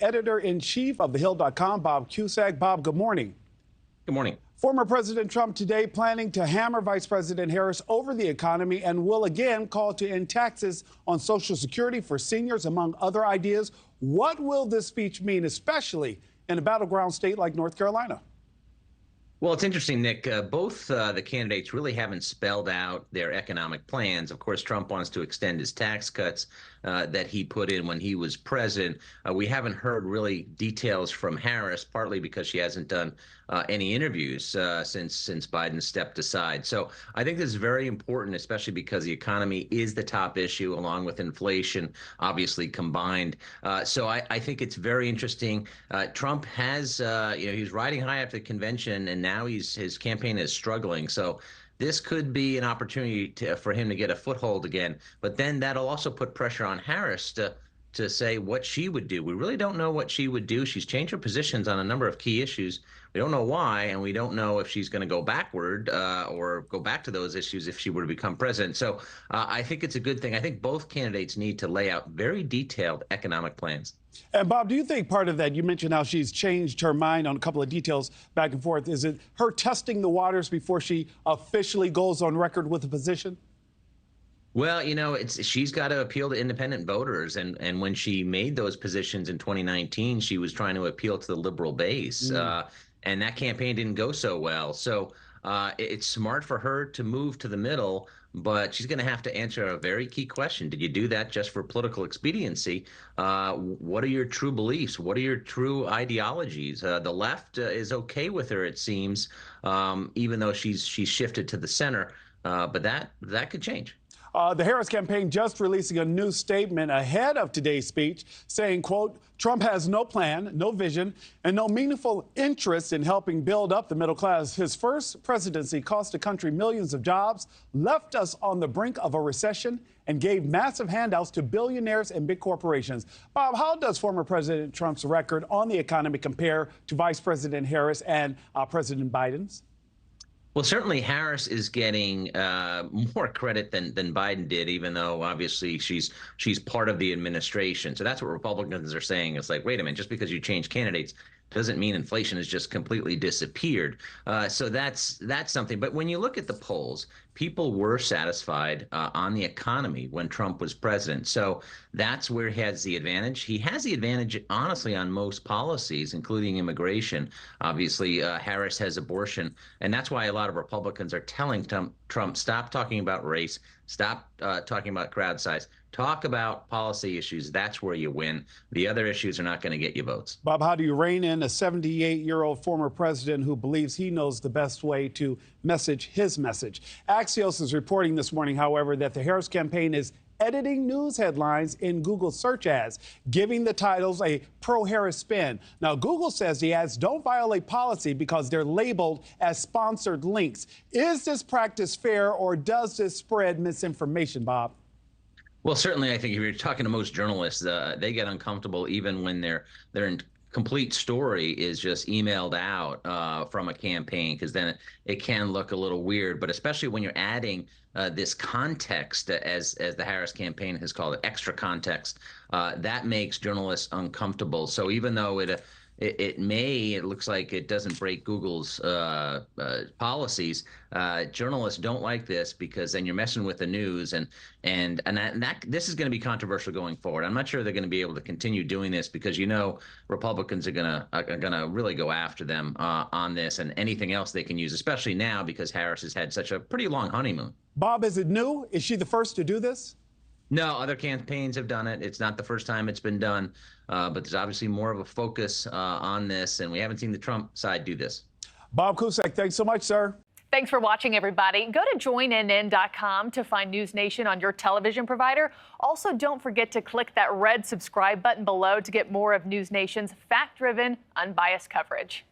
editor-in-chief of the Hill.com, Bob Cusack. Bob, good morning. Good morning. Former President Trump today planning to hammer Vice President Harris over the economy and will again call to end taxes on Social Security for seniors, among other ideas. What will this speech mean, especially in a battleground state like North Carolina? Well, it's interesting, Nick. Both the candidates really haven't spelled out their economic plans. Of course, Trump wants to extend his tax cuts that he put in when he was president. We haven't heard really details from Harris, partly because she hasn't done any interviews since Biden stepped aside. So I think this is very important, especially because the economy is the top issue, along with inflation, obviously combined. So I think it's very interesting. Trump has, he's riding high after the convention, and now his campaign is struggling. So this could be an opportunity for him to get a foothold again. But then that'll also put pressure on Harris to say what she would do. We really don't know what she would do. She's changed her positions on a number of key issues. We don't know why, and we don't know if she's going to go backward or go back to those issues if she were to become president. So I think it's a good thing. I think both candidates need to lay out very detailed economic plans. And Bob, do you think part of that, you mentioned how she's changed her mind on a couple of details back and forth, is it her testing the waters before she officially goes on record with the position? Well, she's got to appeal to independent voters. And when she made those positions in 2019, she was trying to appeal to the liberal base. And that campaign didn't go so well. So it's smart for her to move to the middle, but she's going to have to answer a very key question. Did you do that just for political expediency? What are your true beliefs? What are your true ideologies? The left is okay with her, it seems, even though she's shifted to the center. But that could change. The Harris campaign just releasing a new statement ahead of today's speech saying, quote, Trump has no plan, no vision, and no meaningful interest in helping build up the middle class. His first presidency cost the country millions of jobs, left us on the brink of a recession, and gave massive handouts to billionaires and big corporations. Bob, how does former President Trump's record on the economy compare to Vice President Harris and President Biden's? Well, certainly Harris is getting more credit than Biden did, even though obviously she's part of the administration. So that's what Republicans are saying. It's like, wait a minute, just because you change candidates doesn't mean inflation has just completely disappeared. So that's something. But when you look at the polls, people were satisfied on the economy when Trump was president. So that's where he has the advantage. He has the advantage, honestly, on most policies, including immigration. Obviously, Harris has abortion. And that's why a lot of Republicans are telling Trump, stop talking about race, stop talking about crowd size. Talk about policy issues. That's where you win. The other issues are not going to get you votes. Bob, how do you rein in a 78-year-old former president who believes he knows the best way to message his message? Axios is reporting this morning, however, that the Harris campaign is editing news headlines in Google search ads, giving the titles a pro-Harris spin. Now, Google says the ads don't violate policy because they're labeled as sponsored links. Is this practice fair, or does this spread misinformation, Bob? Well, certainly, I think if you're talking to most journalists, they get uncomfortable even when their complete story is just emailed out from a campaign, because then it can look a little weird. But especially when you're adding this context, as the Harris campaign has called it, extra context, that makes journalists uncomfortable. So even though it looks like it doesn't break Google's policies, journalists don't like this, because then you're messing with the news, and this is going to be controversial going forward. I'm not sure they're going to be able to continue doing this, because Republicans are going to really go after them on this and anything else they can use, especially now because Harris has had such a pretty long honeymoon. Bob, is it new? Is she the first to do this? No, other campaigns have done it. It's not the first time it's been done, but there's obviously more of a focus on this, and we haven't seen the Trump side do this. Bob Cusack, thanks so much, sir. Thanks for watching, everybody. Go to joinnn.com to find NewsNation on your television provider. Also, don't forget to click that red subscribe button below to get more of NewsNation's fact-driven, unbiased coverage.